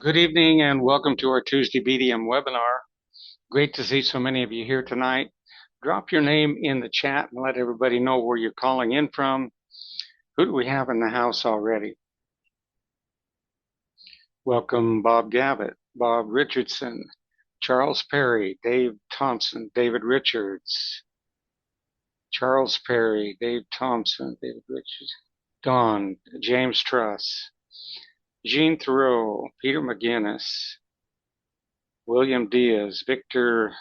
Good evening and welcome to our Tuesday BDM webinar. Great to see so many of you here tonight. Drop your name in the chat and let everybody know where you're calling in from. Who do we have in the house already? Welcome Bob Gavitt, Bob Richardson, Charles Perry, Dave Thompson, David Richards, Charles Perry, Dave Thompson, David Richards, Don, James Truss, Jean Thoreau, Peter McGinnis, William Diaz, Victor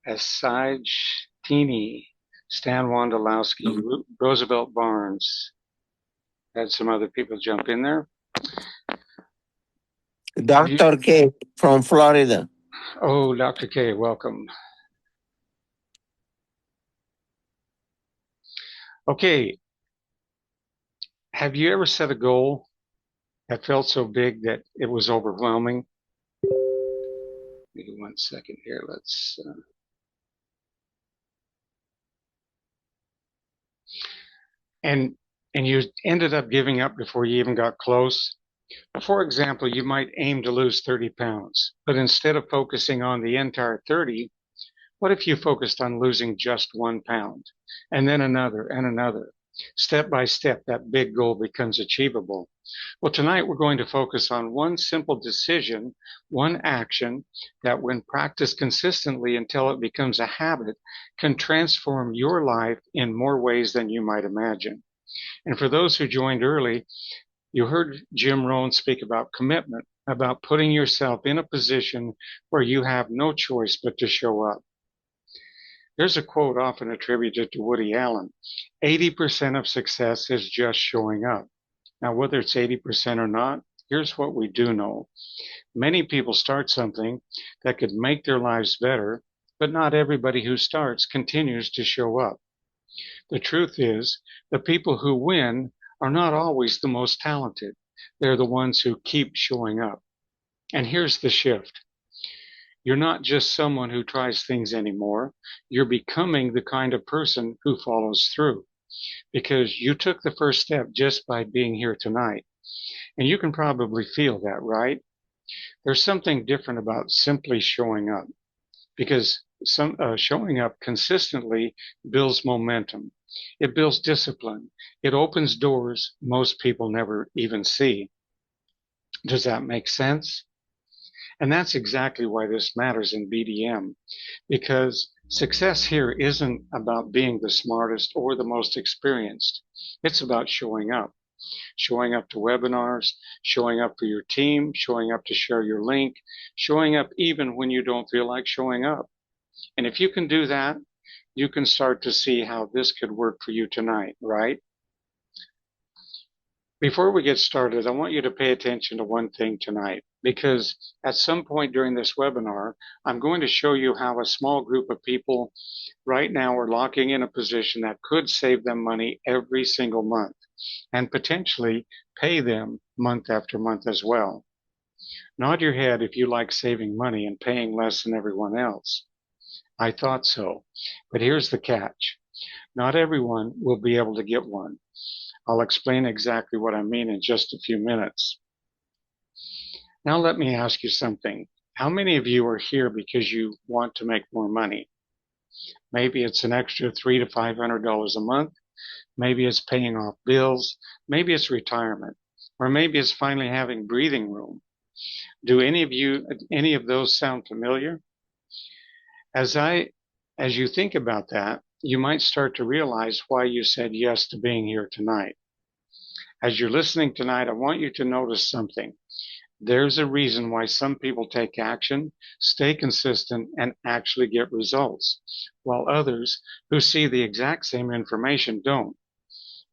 Asaj Tini, Stan Wondolowski, Roosevelt Barnes. Had some other people jump in there. Dr. K from Florida. Oh, Dr. K, welcome. Okay. Have you ever set a goal that felt so big that it was overwhelming? Maybe 1 second here. Let's. And you ended up giving up before you even got close. For example, you might aim to lose 30 pounds, but instead of focusing on the entire 30, what if you focused on losing just 1 pound and then another and another? Step by step, that big goal becomes achievable. Well, tonight we're going to focus on one simple decision, one action that when practiced consistently until it becomes a habit can transform your life in more ways than you might imagine. And for those who joined early, you heard Jim Rohn speak about commitment, about putting yourself in a position where you have no choice but to show up. There's a quote often attributed to Woody Allen. 80% of success is just showing up. Now, whether it's 80% or not, here's what we do know. Many people start something that could make their lives better, but not everybody who starts continues to show up. The truth is, the people who win are not always the most talented. They're the ones who keep showing up. And here's the shift. You're not just someone who tries things anymore. You're becoming the kind of person who follows through because you took the first step just by being here tonight. And you can probably feel that, right? There's something different about simply showing up because showing up consistently builds momentum. It builds discipline. It opens doors most people never even see. Does that make sense? And that's exactly why this matters in BDM, because success here isn't about being the smartest or the most experienced. It's about showing up to webinars, showing up for your team, showing up to share your link, showing up even when you don't feel like showing up. And if you can do that, you can start to see how this could work for you tonight, right? Before we get started, I want you to pay attention to one thing tonight, because at some point during this webinar, I'm going to show you how a small group of people right now are locking in a position that could save them money every single month and potentially pay them month after month as well. Nod your head if you like saving money and paying less than everyone else. I thought so, but here's the catch. Not everyone will be able to get one. I'll explain exactly what I mean in just a few minutes. Now let me ask you something. How many of you are here because you want to make more money? Maybe it's an extra $300 to $500 a month. Maybe it's paying off bills. Maybe it's retirement. Or maybe it's finally having breathing room. Do any of those sound familiar? As you think about that, you might start to realize why you said yes to being here tonight. As you're listening tonight, I want you to notice something. There's a reason why some people take action, stay consistent, and actually get results, while others who see the exact same information don't.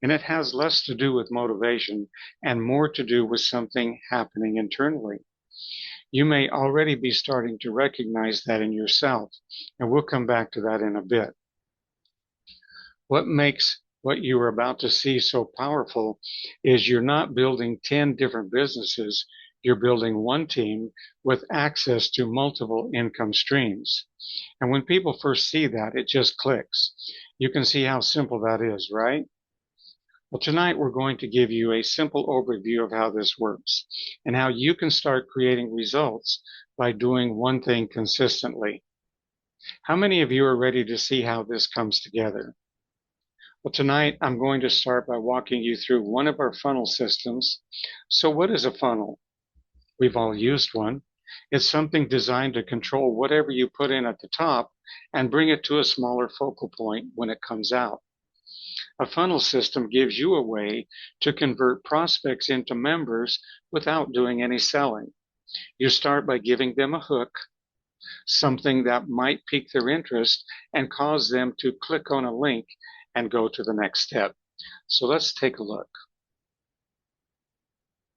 And it has less to do with motivation and more to do with something happening internally. You may already be starting to recognize that in yourself, and we'll come back to that in a bit. What makes what you are about to see so powerful is you're not building 10 different businesses. You're building one team with access to multiple income streams. And when people first see that, it just clicks. You can see how simple that is, right? Well, tonight we're going to give you a simple overview of how this works and how you can start creating results by doing one thing consistently. How many of you are ready to see how this comes together? Well, tonight I'm going to start by walking you through one of our funnel systems. So what is a funnel? We've all used one. It's something designed to control whatever you put in at the top and bring it to a smaller focal point when it comes out. A funnel system gives you a way to convert prospects into members without doing any selling. You start by giving them a hook, something that might pique their interest and cause them to click on a link and go to the next step. So let's take a look.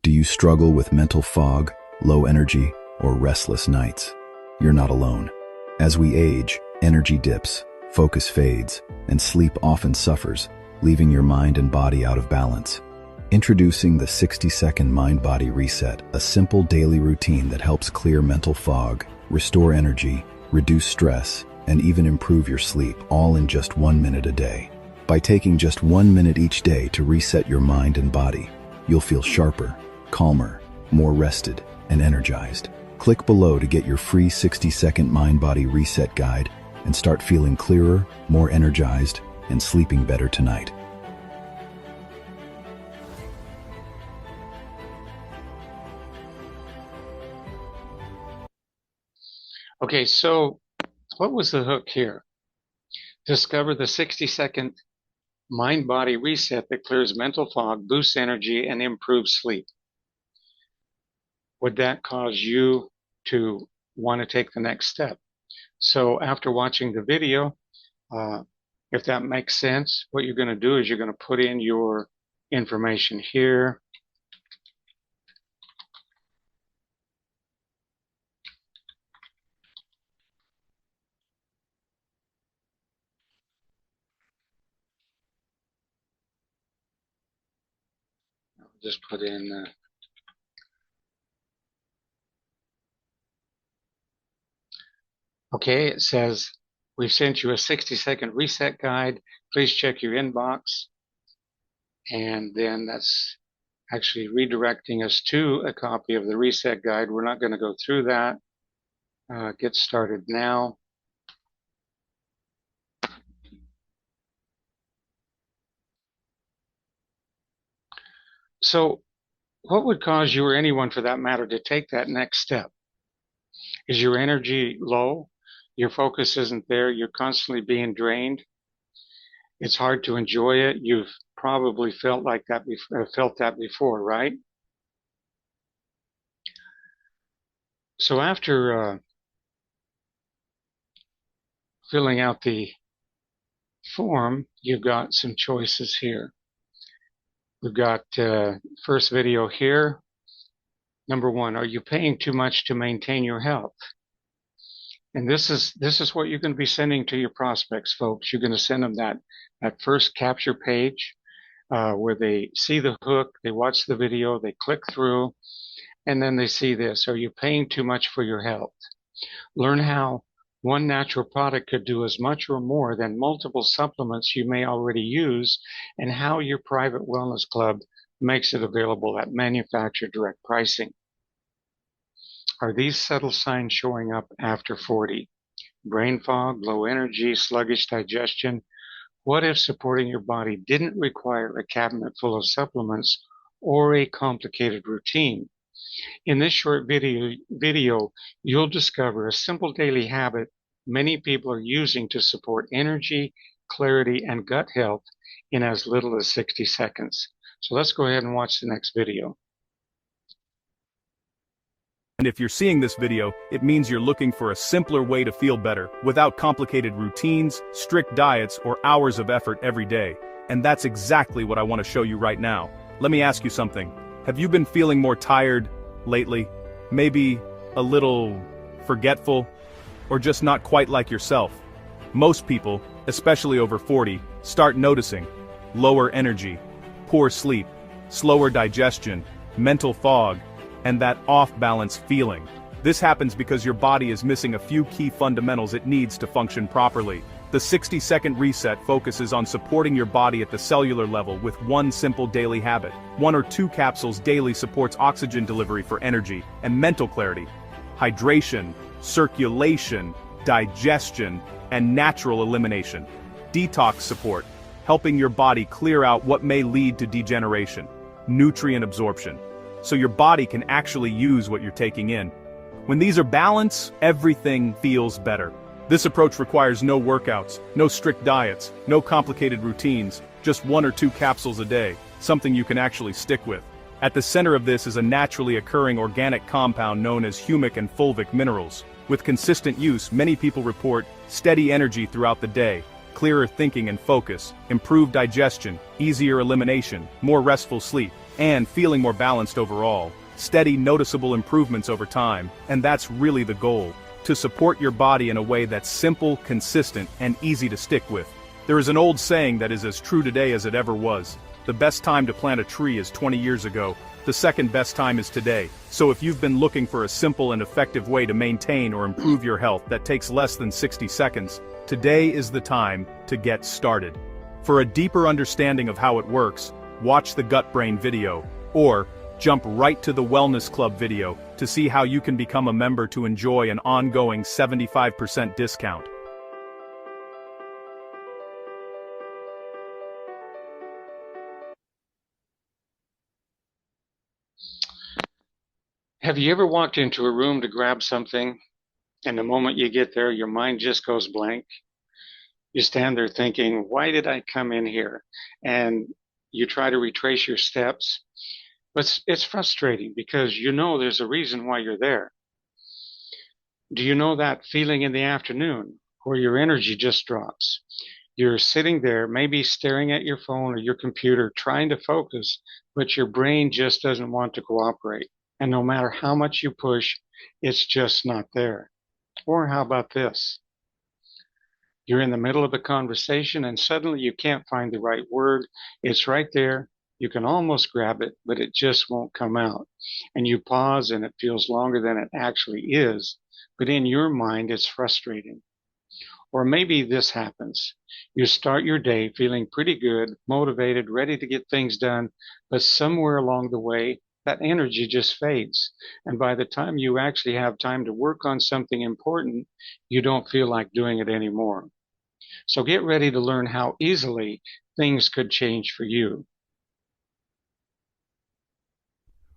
Do you struggle with mental fog, low energy, or restless nights? You're not alone. As we age, energy dips, focus fades, and sleep often suffers, leaving your mind and body out of balance. Introducing the 60-second Mind-Body Reset, a simple daily routine that helps clear mental fog, restore energy, reduce stress, and even improve your sleep, all in just 1 minute a day. By taking just 1 minute each day to reset your mind and body, you'll feel sharper, calmer, more rested, and energized. Click below to get your free 60-second Mind-Body Reset guide and start feeling clearer, more energized, and sleeping better tonight. Okay, so what was the hook here? Discover the 60-second mind-body reset that clears mental fog, boosts energy, and improves sleep. Would that cause you to want to take the next step? So after watching the video, if that makes sense, what you're going to do is you're going to put in your information here. I'll just put in okay, it says we've sent you a 60-second reset guide. Please check your inbox. And then that's actually redirecting us to a copy of the reset guide. We're not going to go through that. Get started now. So what would cause you or anyone for that matter to take that next step? Is your energy low? Your focus isn't there. You're constantly being drained. It's hard to enjoy it. You've probably felt that before, right? So after filling out the form, you've got some choices here. We've got first video here. Number 1, are you paying too much to maintain your health? And this is what you're going to be sending to your prospects, folks. You're going to send them that first capture page where they see the hook, they watch the video, they click through, and then they see this. Are you paying too much for your health? Learn how one natural product could do as much or more than multiple supplements you may already use, and how your private wellness club makes it available at manufacturer direct pricing. Are these subtle signs showing up after 40? Brain fog, low energy, sluggish digestion? What if supporting your body didn't require a cabinet full of supplements or a complicated routine? In this short video, you'll discover a simple daily habit many people are using to support energy, clarity, and gut health in as little as 60 seconds. So let's go ahead and watch the next video. And if you're seeing this video, it means you're looking for a simpler way to feel better, without complicated routines, strict diets, or hours of effort every day. And that's exactly what I want to show you right now. Let me ask you something. Have you been feeling more tired lately? Maybe a little forgetful? Or just not quite like yourself? Most people, especially over 40, start noticing lower energy, poor sleep, slower digestion, mental fog, and that off-balance feeling. This happens because your body is missing a few key fundamentals it needs to function properly. The 60-second reset focuses on supporting your body at the cellular level with one simple daily habit. 1 or 2 capsules daily supports oxygen delivery for energy and mental clarity, hydration, circulation, digestion, and natural elimination. Detox support, helping your body clear out what may lead to degeneration. Nutrient absorption, so your body can actually use what you're taking in. When these are balanced, everything feels better. This approach requires no workouts, no strict diets, no complicated routines, just 1 or 2 capsules a day, something you can actually stick with. At the center of this is a naturally occurring organic compound known as humic and fulvic minerals. With consistent use, many people report steady energy throughout the day, clearer thinking and focus, improved digestion, easier elimination, more restful sleep, and feeling more balanced overall. Steady, noticeable improvements over time, and that's really the goal. To support your body in a way that's simple, consistent, and easy to stick with. There is an old saying that is as true today as it ever was. The best time to plant a tree is 20 years ago. The second best time is today. So if you've been looking for a simple and effective way to maintain or improve your health that takes less than 60 seconds, today is the time to get started. For a deeper understanding of how it works, watch the Gut Brain video, or jump right to the Wellness Club video to see how you can become a member to enjoy an ongoing 75% discount. Have you ever walked into a room to grab something, and the moment you get there, your mind just goes blank? You stand there thinking, why did I come in here? And you try to retrace your steps. But it's frustrating because you know there's a reason why you're there. Do you know that feeling in the afternoon where your energy just drops? You're sitting there, maybe staring at your phone or your computer, trying to focus, but your brain just doesn't want to cooperate. And no matter how much you push, it's just not there. Or how about this? You're in the middle of a conversation and suddenly you can't find the right word. It's right there. You can almost grab it, but it just won't come out. And you pause and it feels longer than it actually is. But in your mind, it's frustrating. Or maybe this happens. You start your day feeling pretty good, motivated, ready to get things done, but somewhere along the way, that energy just fades. And by the time you actually have time to work on something important, you don't feel like doing it anymore. So get ready to learn how easily things could change for you.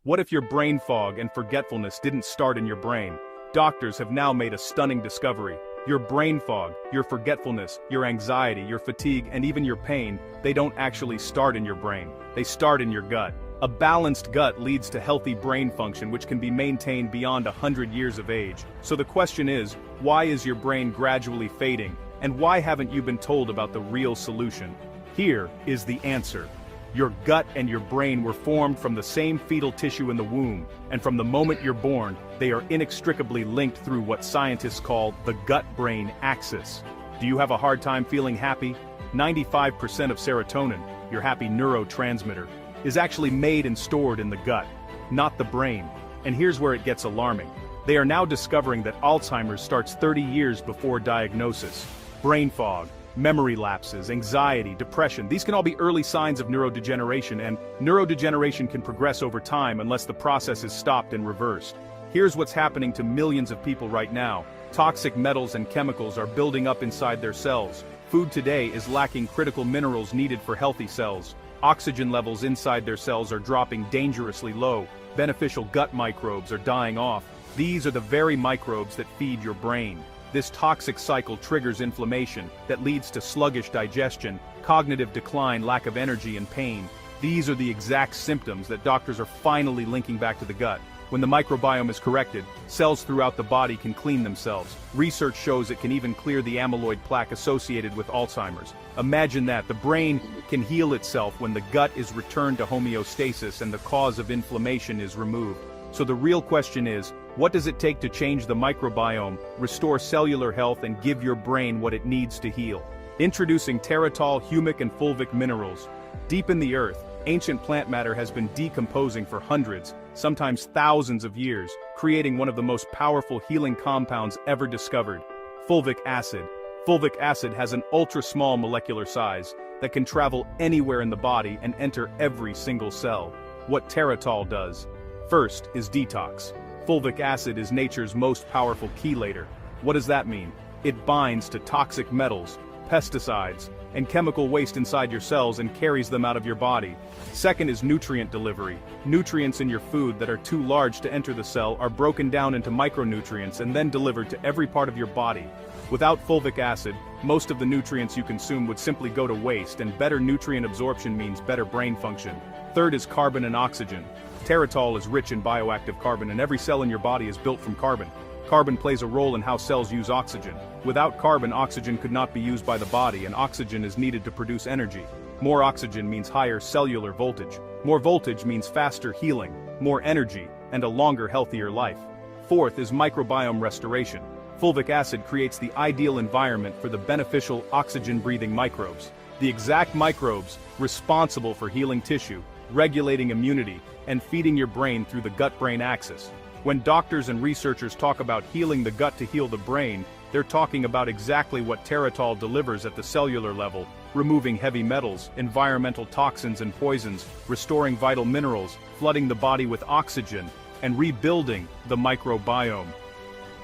What if your brain fog and forgetfulness didn't start in your brain? Doctors have now made a stunning discovery. Your brain fog, your forgetfulness, your anxiety, your fatigue, and even your pain, they don't actually start in your brain. They start in your gut. A balanced gut leads to healthy brain function, which can be maintained beyond 100 years of age. So the question is, why is your brain gradually fading? And why haven't you been told about the real solution? Here is the answer. Your gut and your brain were formed from the same fetal tissue in the womb, and from the moment you're born, they are inextricably linked through what scientists call the gut-brain axis. Do you have a hard time feeling happy? 95% of serotonin, your happy neurotransmitter, is actually made and stored in the gut, not the brain. And here's where it gets alarming. They are now discovering that Alzheimer's starts 30 years before diagnosis. Brain fog, memory lapses, anxiety, depression, these can all be early signs of neurodegeneration, and neurodegeneration can progress over time unless the process is stopped and reversed. Here's what's happening to millions of people right now. Toxic metals and chemicals are building up inside their cells. Food today is lacking critical minerals needed for healthy cells. Oxygen levels inside their cells are dropping dangerously low. Beneficial gut microbes are dying off. These are the very microbes that feed your brain. This toxic cycle triggers inflammation that leads to sluggish digestion, cognitive decline, lack of energy, and pain. These are the exact symptoms that doctors are finally linking back to the gut. When the microbiome is corrected, cells throughout the body can clean themselves. Research shows it can even clear the amyloid plaque associated with Alzheimer's. Imagine that, the brain can heal itself when the gut is returned to homeostasis and the cause of inflammation is removed. So the real question is, what does it take to change the microbiome, restore cellular health, and give your brain what it needs to heal? Introducing Teratol humic and fulvic minerals. Deep in the earth, ancient plant matter has been decomposing for hundreds, sometimes thousands of years, creating one of the most powerful healing compounds ever discovered, fulvic acid. Fulvic acid has an ultra-small molecular size that can travel anywhere in the body and enter every single cell. What Teratol does. First is detox. Fulvic acid is nature's most powerful chelator. What does that mean? It binds to toxic metals, pesticides, and chemical waste inside your cells and carries them out of your body. Second is nutrient delivery. Nutrients in your food that are too large to enter the cell are broken down into micronutrients and then delivered to every part of your body. Without fulvic acid, most of the nutrients you consume would simply go to waste, and better nutrient absorption means better brain function. Third is carbon and oxygen. Teratol is rich in bioactive carbon, and every cell in your body is built from carbon. Carbon plays a role in how cells use oxygen. Without carbon, oxygen could not be used by the body, and oxygen is needed to produce energy. More oxygen means higher cellular voltage. More voltage means faster healing, more energy, and a longer, healthier life. Fourth is microbiome restoration. Fulvic acid creates the ideal environment for the beneficial oxygen-breathing microbes. The exact microbes responsible for healing tissue, regulating immunity, and feeding your brain through the gut-brain axis. When doctors and researchers talk about healing the gut to heal the brain, they're talking about exactly what Teratol delivers at the cellular level, removing heavy metals, environmental toxins and poisons, restoring vital minerals, flooding the body with oxygen, and rebuilding the microbiome.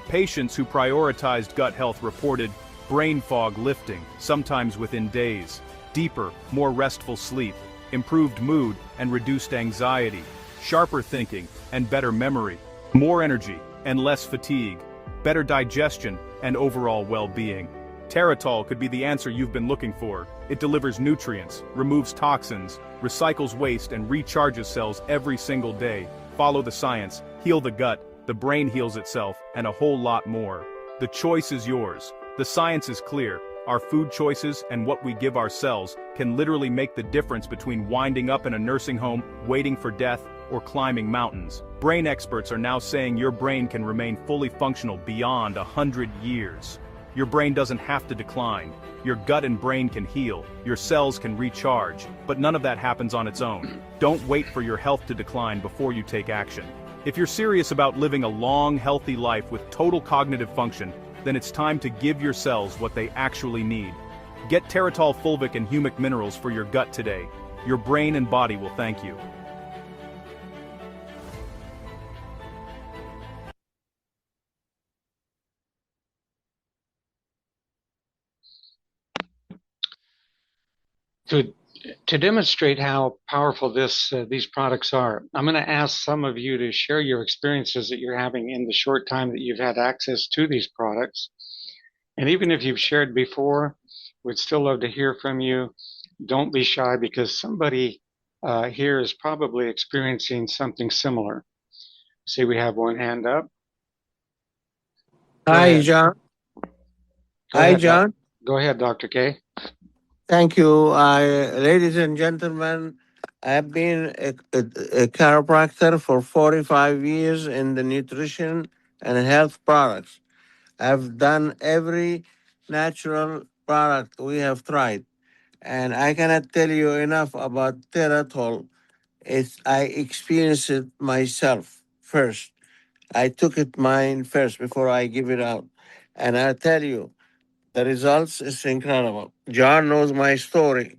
Patients who prioritized gut health reported brain fog lifting, sometimes within days, deeper, more restful sleep, improved mood and reduced anxiety, sharper thinking and better memory, more energy and less fatigue, better digestion and overall well-being. Teratol could be the answer you've been looking for. It delivers nutrients, removes toxins, recycles waste and recharges cells every single day. Follow the science, heal the gut, the brain heals itself, and a whole lot more. The choice is yours. The science is clear. Our food choices and what we give ourselves can literally make the difference between winding up in a nursing home, waiting for death, or climbing mountains. Brain experts are now saying your brain can remain fully functional beyond 100 years. Your brain doesn't have to decline. Your gut and brain can heal, your cells can recharge, but none of that happens on its own. Don't wait for your health to decline before you take action. If you're serious about living a long, healthy life with total cognitive function, then it's time to give your cells what they actually need. Get Teratol fulvic and humic minerals for your gut today. Your brain and body will thank you. To demonstrate how powerful these products are, I'm going to ask some of you to share your experiences that you're having in the short time that you've had access to these products. And even if you've shared before, we'd still love to hear from you. Don't be shy, because somebody here is probably experiencing something similar. See, we have one hand up. Go Hi, ahead. John. Go Hi, ahead, John. Go ahead, Dr. K. Thank you. Ladies and gentlemen, I've been a chiropractor for 45 years in the nutrition and health products. I've done every natural product we have tried, and I cannot tell you enough about Teratol. I experienced it myself first. I took it mine first before I give it out, and I tell you, the results is incredible. John knows my story.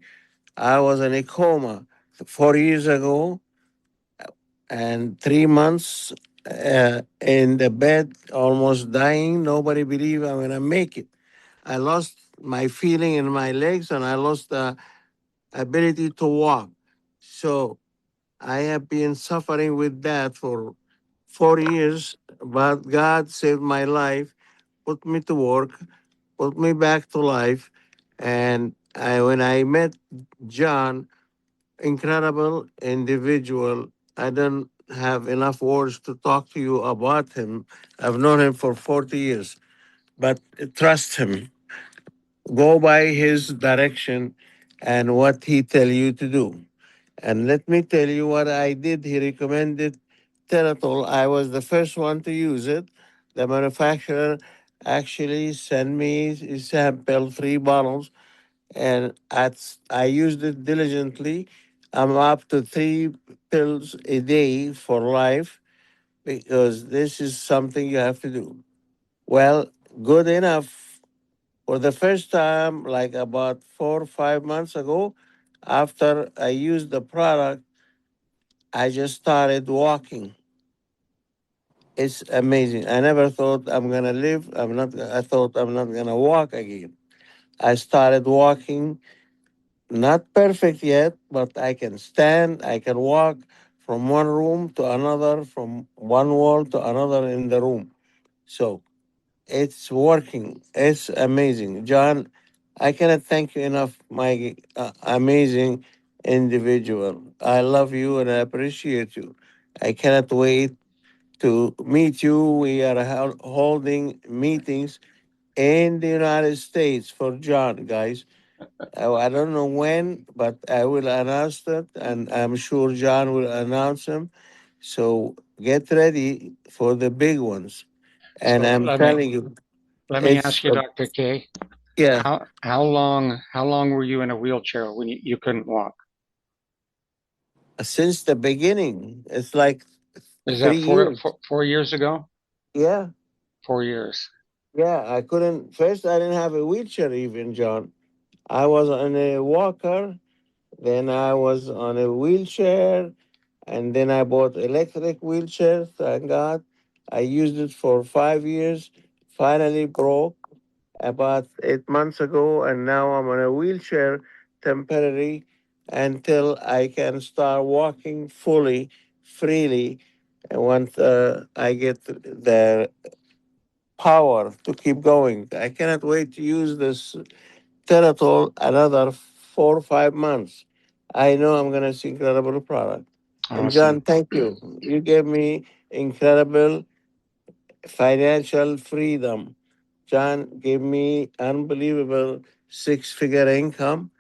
I was in a coma 4 years ago, and 3 months in the bed, almost dying. Nobody believed I'm gonna make it. I lost my feeling in my legs, and I lost the ability to walk. So I have been suffering with that for 4 years, but God saved my life, put me to work, put me back to life. And when I met John, incredible individual, I don't have enough words to talk to you about him. I've known him for 40 years, but trust him. Go by his direction and what he tell you to do. And let me tell you what I did. He recommended Teratol. I was the first one to use it. The manufacturer actually sent me a sample, 3 bottles, and I used it diligently. I'm up to 3 pills a day for life, because this is something you have to do. Well, good enough For the first time, like about 4 or 5 months ago, after I used the product, I just started walking. It's amazing. I never thought I'm gonna live. I thought I'm not gonna walk again. I started walking, not perfect yet, but I can stand. I can walk from one room to another, from one wall to another in the room. So it's working. It's amazing, John. I cannot thank you enough, my amazing individual. I love you and I appreciate you. I cannot wait to meet you. We are holding meetings in the United States for John, guys. I don't know when, but I will announce that, and I'm sure John will announce them. So get ready for the big ones. And So I'm telling you, let me it's ask you, Dr. K, yeah. how long were you in a wheelchair when you couldn't walk? Since the beginning, it's like Is that 3 years. 4 years ago? Yeah, 4 years. yeah. I couldn't. First, I didn't have a wheelchair, even John. I was on a walker. Then I was on a wheelchair, and then I bought electric wheelchair. Thank God, I used it for 5 years. Finally broke about 8 months ago, and now I'm on a wheelchair temporary until I can start walking fully, freely, and once I get the power to keep going. I cannot wait to use this Teratol another 4 or 5 months. I know I'm going to see incredible product. And Awesome. John, thank you. You gave me incredible financial freedom. John gave me unbelievable six-figure income.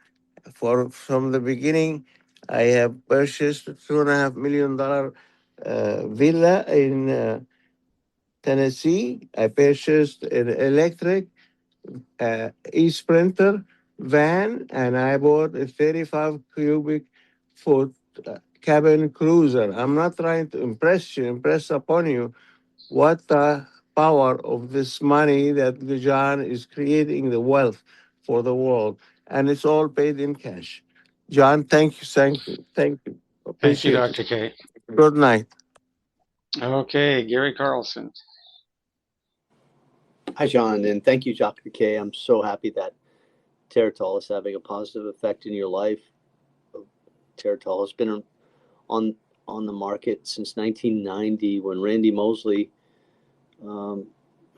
From the beginning, I have purchased $2.5 million villa in Tennessee. I purchased an electric e-Sprinter van, and I bought a 35 cubic foot cabin cruiser. I'm not trying to impress upon you what the power of this money that John is creating the wealth for the world, and it's all paid in cash. John, thank you. Thank you, Appreciate it. Dr. K. Good night. Okay, Gary Carlson. Hi, John, and thank you, Dr. K. I'm so happy that Teratol is having a positive effect in your life. Teratol has been on the market since 1990 when Randy Mosley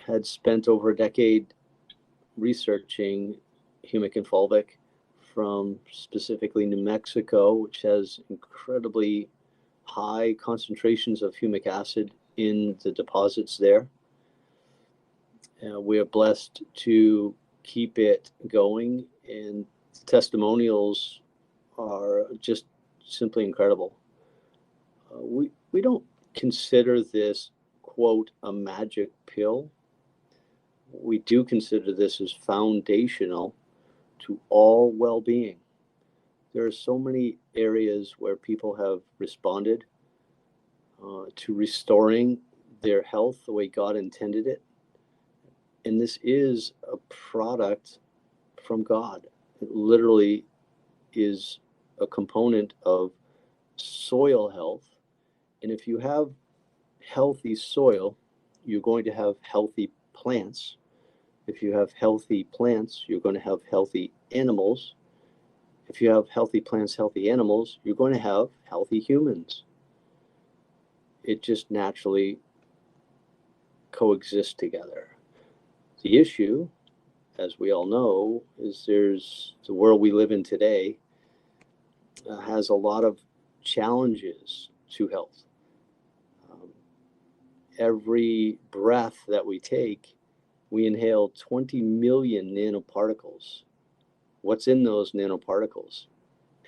had spent over a decade researching humic and fulvic from specifically New Mexico, which has incredibly high concentrations of humic acid in the deposits there. We are blessed to keep it going, and the testimonials are just simply incredible. We don't consider this, quote, a magic pill. We do consider this as foundational to all well-being. There are so many areas where people have responded to restoring their health the way God intended it. And this is a product from God. It literally is a component of soil health. And if you have healthy soil, you're going to have healthy plants. If you have healthy plants, you're going to have healthy animals. If you have healthy plants, healthy animals, you're going to have healthy humans. It just naturally coexists together. The issue, as we all know, is the world we live in today has a lot of challenges to health. Every breath that we take, we inhale 20 million nanoparticles. What's in those nanoparticles?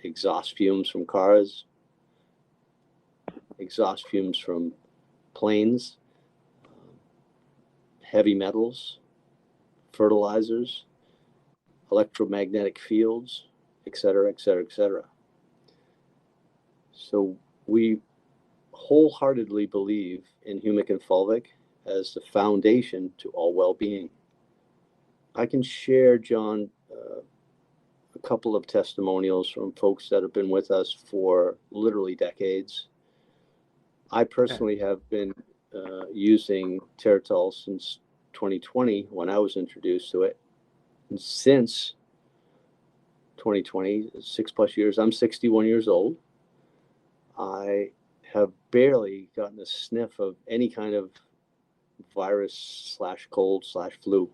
Exhaust fumes from cars, exhaust fumes from planes, heavy metals, fertilizers, electromagnetic fields, et cetera, et cetera, et cetera. So we wholeheartedly believe in humic and fulvic as the foundation to all well-being. I can share, John, a couple of testimonials from folks that have been with us for literally decades. I personally have been using Teratol since 2020 when I was introduced to it. And since 2020, 6+ years, I'm 61 years old. I have barely gotten a sniff of any kind of virus / cold / flu.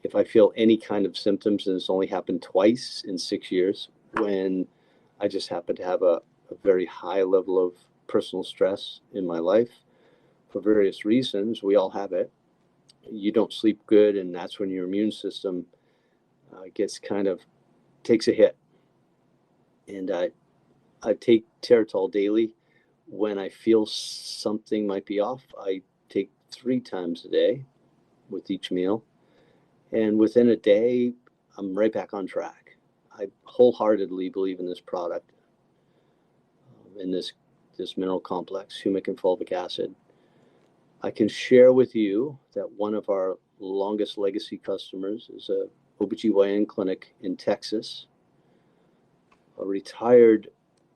If I feel any kind of symptoms, and it's only happened twice in 6 years, when I just happen to have a very high level of personal stress in my life for various reasons. We all have it. You don't sleep good, and that's when your immune system takes a hit. And I take Teratol daily. When I feel something might be off, I take 3 times a day with each meal. And within a day, I'm right back on track. I wholeheartedly believe in this product, in this mineral complex, humic and fulvic acid. I can share with you that one of our longest legacy customers is a OBGYN clinic in Texas, a retired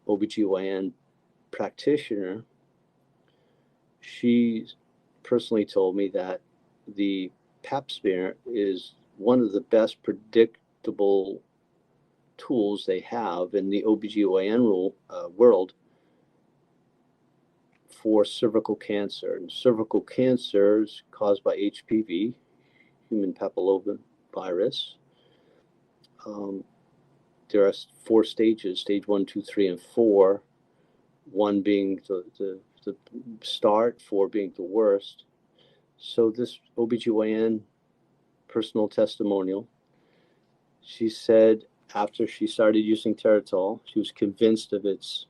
OBGYN practitioner. She personally told me that the Pap smear is one of the best predictable tools they have in the OBGYN world for cervical cancer. And cervical cancer is caused by HPV, human papillomavirus. There are 4 stages, stage 1, 2, 3, and 4. 1 being the start, 4 being the worst. So this OBGYN personal testimonial, she said after she started using Teratol, she was convinced of its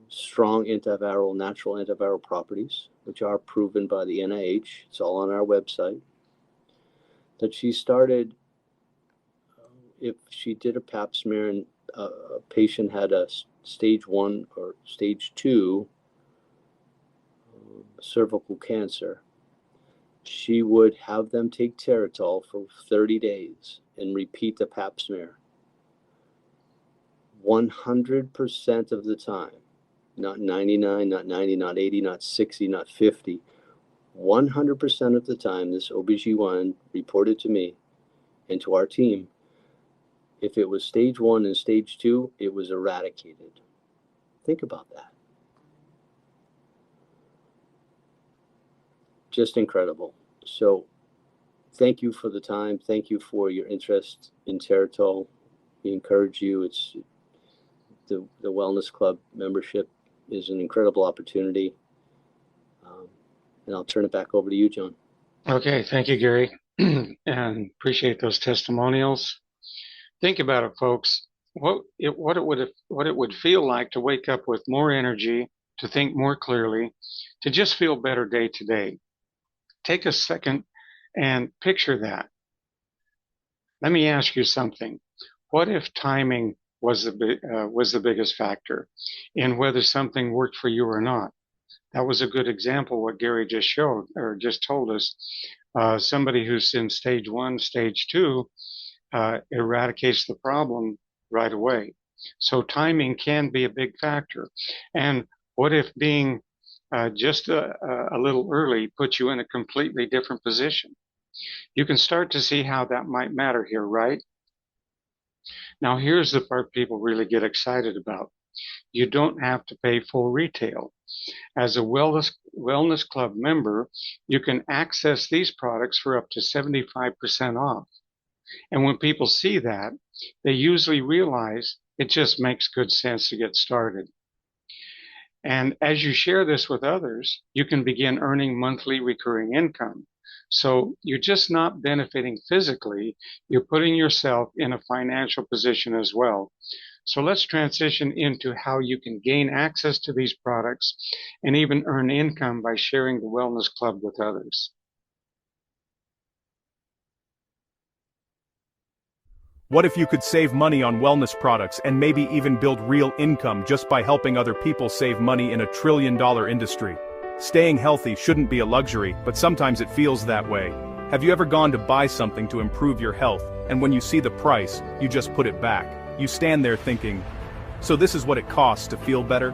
strong antiviral, natural antiviral properties, which are proven by the NIH. It's all on our website. That she started, if she did a Pap smear and a patient had a stage 1 or stage 2 cervical cancer, she would have them take Teratol for 30 days and repeat the Pap smear. 100% of the time, not 99, not 90, not 80, not 60, not 50. 100% of the time, this OBGYN reported to me and to our team, if it was stage 1 and stage 2, it was eradicated. Think about that. Just incredible. So thank you for the time. Thank you for your interest in Teratol. We encourage you. It's the Wellness Club membership is an incredible opportunity. And I'll turn it back over to you, John. Okay, thank you, Gary, and appreciate those testimonials. Think about it, folks. What it would feel like to wake up with more energy, to think more clearly, to just feel better day to day. Take a second and picture that. Let me ask you something. What if timing was the biggest factor in whether something worked for you or not? That was a good example what Gary just showed or just told us. Somebody who's in stage 1, stage 2 eradicates the problem right away. So timing can be a big factor. And what if being just a little early puts you in a completely different position? You can start to see how that might matter here, right? Now, here's the part people really get excited about. You don't have to pay full retail. As a Wellness Club member, you can access these products for up to 75% off. And when people see that, they usually realize it just makes good sense to get started. And as you share this with others, you can begin earning monthly recurring income. So you're just not benefiting physically, you're putting yourself in a financial position as well. So let's transition into how you can gain access to these products and even earn income by sharing the Wellness Club with others. What if you could save money on wellness products and maybe even build real income just by helping other people save money in a $1 trillion industry? Staying healthy shouldn't be a luxury, but sometimes it feels that way. Have you ever gone to buy something to improve your health, and when you see the price, you just put it back? You stand there thinking, so this is what it costs to feel better?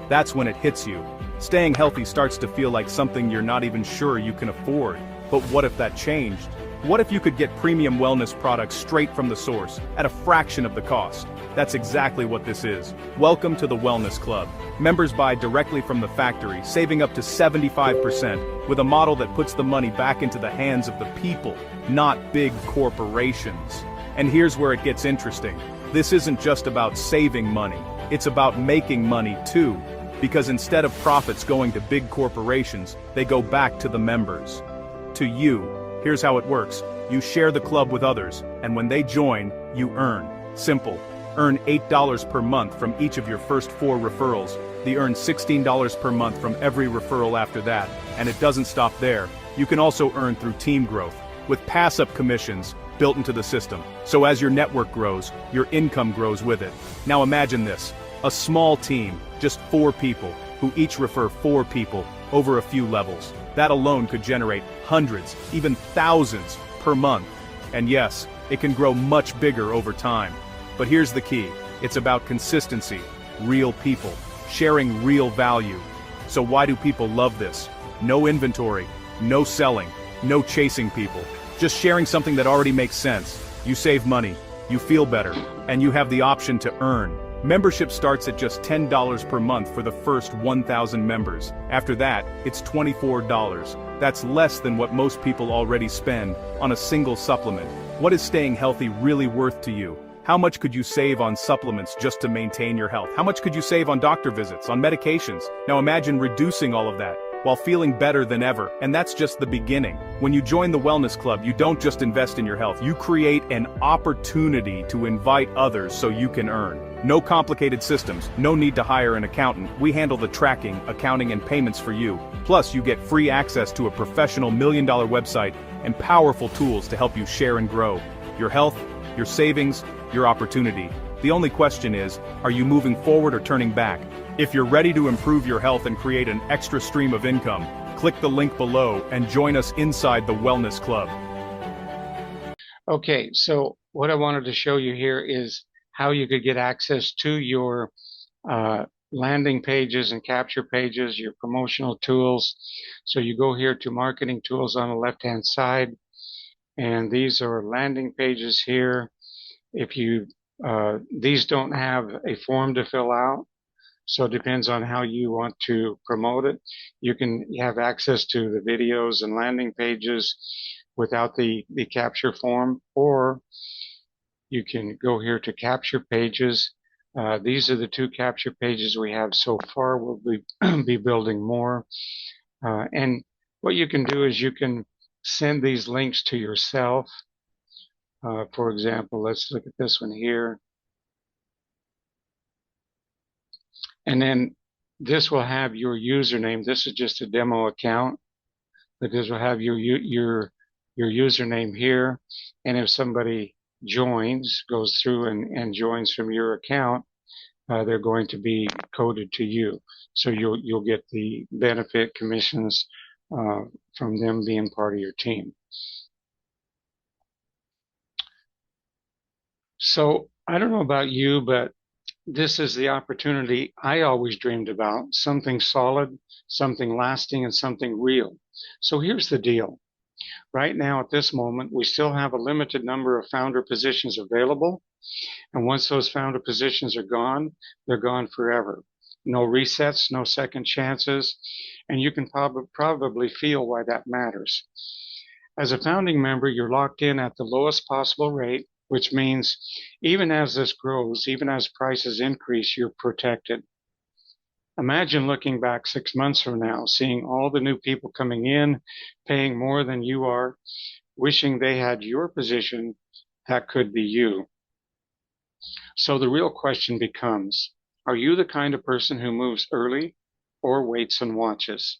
That's when it hits you. Staying healthy starts to feel like something you're not even sure you can afford. But what if that changed? What if you could get premium wellness products straight from the source, at a fraction of the cost? That's exactly what this is. Welcome to the Wellness Club. Members buy directly from the factory, saving up to 75%, with a model that puts the money back into the hands of the people, not big corporations. And here's where it gets interesting. This isn't just about saving money, it's about making money too. Because instead of profits going to big corporations, they go back to the members. To you. Here's how it works. You share the club with others, and when they join, you earn. Simple. Earn $8 per month from each of your first 4 referrals. They earn $16 per month from every referral after that, and it doesn't stop there. You can also earn through team growth, with pass-up commissions built into the system. So as your network grows, your income grows with it. Now imagine this. A small team, just 4 people, who each refer 4 people over a few levels. That alone could generate hundreds, even thousands per month. And yes, it can grow much bigger over time. But here's the key. It's about consistency, real people, sharing real value. So why do people love this? No inventory, no selling, no chasing people. Just sharing something that already makes sense. You save money, you feel better, and you have the option to earn. Membership starts at just $10 per month for the first 1,000 members. After that, it's $24. That's less than what most people already spend on a single supplement. What is staying healthy really worth to you? How much could you save on supplements just to maintain your health? How much could you save on doctor visits, on medications? Now imagine reducing all of that, while feeling better than ever, and that's just the beginning. When you join the Wellness Club, you don't just invest in your health, you create an opportunity to invite others so you can earn. No complicated systems, no need to hire an accountant. We handle the tracking, accounting, and payments for you. Plus, you get free access to a professional $1 million website and powerful tools to help you share and grow your health, your savings, your opportunity. The only question is, are you moving forward or turning back? If you're ready to improve your health and create an extra stream of income, click the link below and join us inside the Wellness Club. Okay, so what I wanted to show you here is how you could get access to your landing pages and capture pages, your promotional tools. So you go here to marketing tools on the left-hand side, and these are landing pages here. If you these don't have a form to fill out, so it depends on how you want to promote it. You can have access to the videos and landing pages without the capture form, or you can go here to capture pages. These are the 2 capture pages we have so far. We'll be building more. And what you can do is you can send these links to yourself. For example, let's look at this one here. And then this will have your username. This is just a demo account, but this will have your username here. And if somebody goes through and joins from your account, they're going to be coded to you. So you'll get the benefit commissions from them being part of your team. So I don't know about you, but this is the opportunity I always dreamed about, something solid, something lasting, and something real. So here's the deal. Right now, at this moment, we still have a limited number of founder positions available. And once those founder positions are gone, they're gone forever. No resets, no second chances. And you can probably feel why that matters. As a founding member, you're locked in at the lowest possible rate, which means even as this grows, even as prices increase, you're protected. Imagine looking back 6 months from now, seeing all the new people coming in, paying more than you are, wishing they had your position. That could be you. So the real question becomes, are you the kind of person who moves early or waits and watches?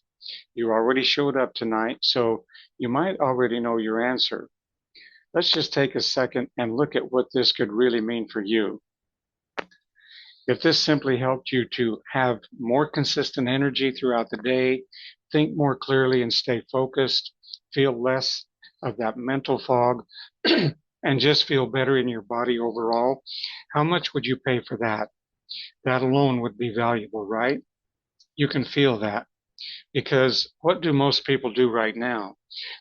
You already showed up tonight, so you might already know your answer. Let's just take a second and look at what this could really mean for you. If this simply helped you to have more consistent energy throughout the day, think more clearly and stay focused, feel less of that mental fog, and just feel better in your body overall, how much would you pay for that? That alone would be valuable, right? You can feel that. Because what do most people do right now?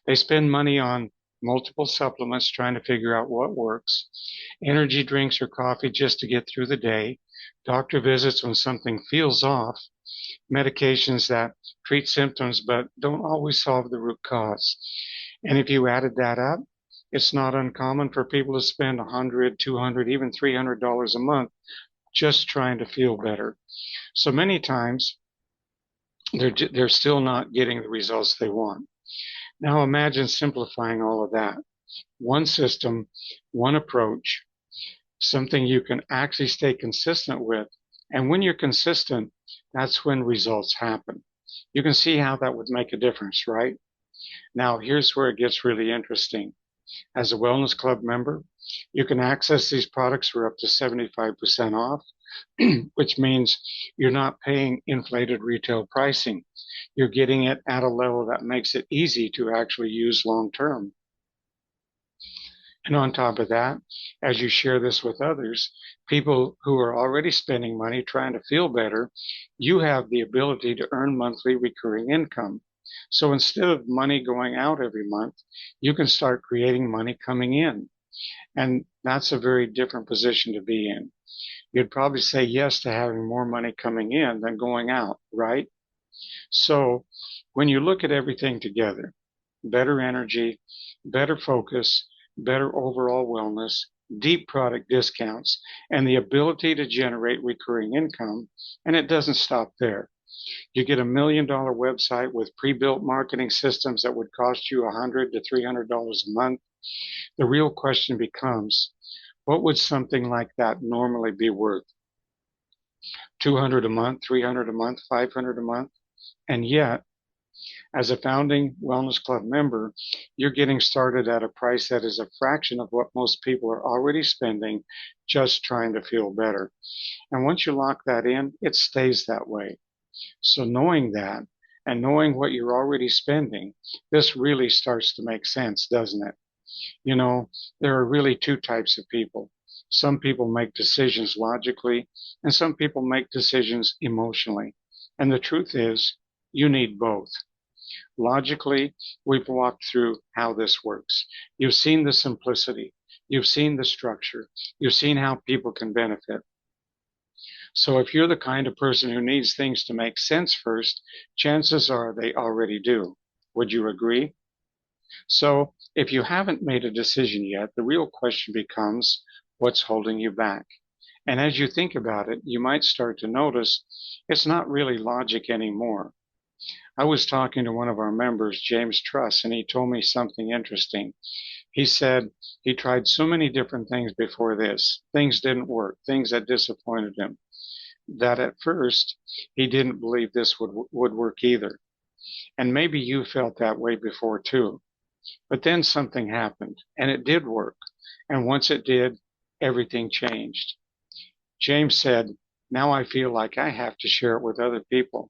They spend money on multiple supplements trying to figure out what works, energy drinks or coffee just to get through the day, doctor visits when something feels off, medications that treat symptoms but don't always solve the root cause. And if you added that up, it's not uncommon for people to spend $100, $200, even $300 a month just trying to feel better. So many times they're still not getting the results they want. Now imagine simplifying all of that. One system, one approach, something you can actually stay consistent with. And when you're consistent, that's when results happen. You can see how that would make a difference, right? Now, here's where it gets really interesting. As a Wellness Club member, you can access these products for up to 75% off, which means you're not paying inflated retail pricing. You're getting it at a level that makes it easy to actually use long term. And on top of that, as you share this with others, people who are already spending money trying to feel better, you have the ability to earn monthly recurring income. So instead of money going out every month, you can start creating money coming in. And that's a very different position to be in. You'd probably say yes to having more money coming in than going out, right? So when you look at everything together, better energy, better focus, better overall wellness, deep product discounts, and the ability to generate recurring income, and it doesn't stop there. You get $1 million website with pre-built marketing systems that would cost you $100 to $300 a month. The real question becomes, what would something like that normally be worth? $200 a month, $300 a month, $500 a month? And yet, as a founding Wellness Club member, you're getting started at a price that is a fraction of what most people are already spending just trying to feel better. And once you lock that in, it stays that way. So knowing that and knowing what you're already spending, this really starts to make sense, doesn't it? You know, there are really two types of people. Some people make decisions logically, and some people make decisions emotionally. And the truth is, you need both. Logically, we've walked through how this works. You've seen the simplicity. You've seen the structure. You've seen how people can benefit. So if you're the kind of person who needs things to make sense first, chances are they already do. Would you agree? So if you haven't made a decision yet, the real question becomes, what's holding you back? And as you think about it, you might start to notice it's not really logic anymore. I was talking to one of our members, James Truss, and he told me something interesting. He said he tried so many different things before this. Things didn't work, things that disappointed him, that at first he didn't believe this would work either. And maybe you felt that way before too. But then something happened, and it did work. And once it did, everything changed. James said, now I feel like I have to share it with other people.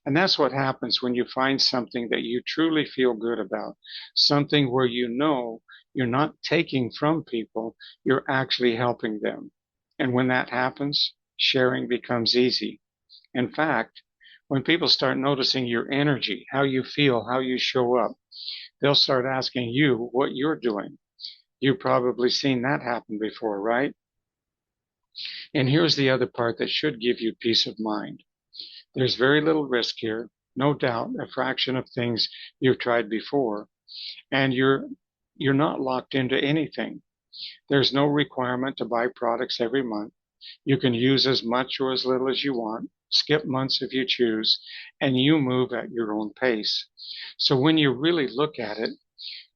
And that's what happens when you find something that you truly feel good about, something where you know you're not taking from people, you're actually helping them. And when that happens, sharing becomes easy. In fact, when people start noticing your energy, how you feel, how you show up, they'll start asking you what you're doing. You've probably seen that happen before, right? And here's the other part that should give you peace of mind. There's very little risk here, no doubt, a fraction of things you've tried before, and you're not locked into anything. There's no requirement to buy products every month. You can use as much or as little as you want, skip months if you choose, and you move at your own pace. So when you really look at it,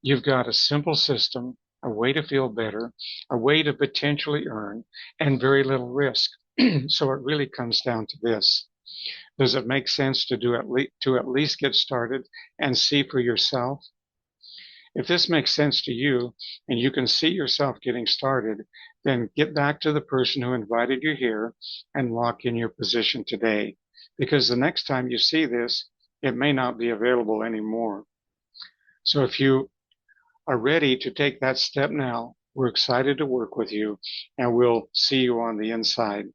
you've got a simple system, a way to feel better, a way to potentially earn, and very little risk. So it really comes down to this. Does it make sense to at least get started and see for yourself? If this makes sense to you and you can see yourself getting started, then get back to the person who invited you here and lock in your position today. Because the next time you see this, it may not be available anymore. So if you are ready to take that step now, we're excited to work with you, and we'll see you on the inside.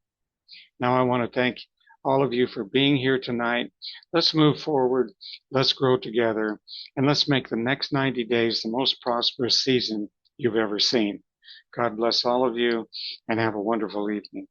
Now I want to thank all of you for being here tonight. Let's move forward. Let's grow together, and let's make the next 90 days the most prosperous season you've ever seen. God bless all of you, and have a wonderful evening.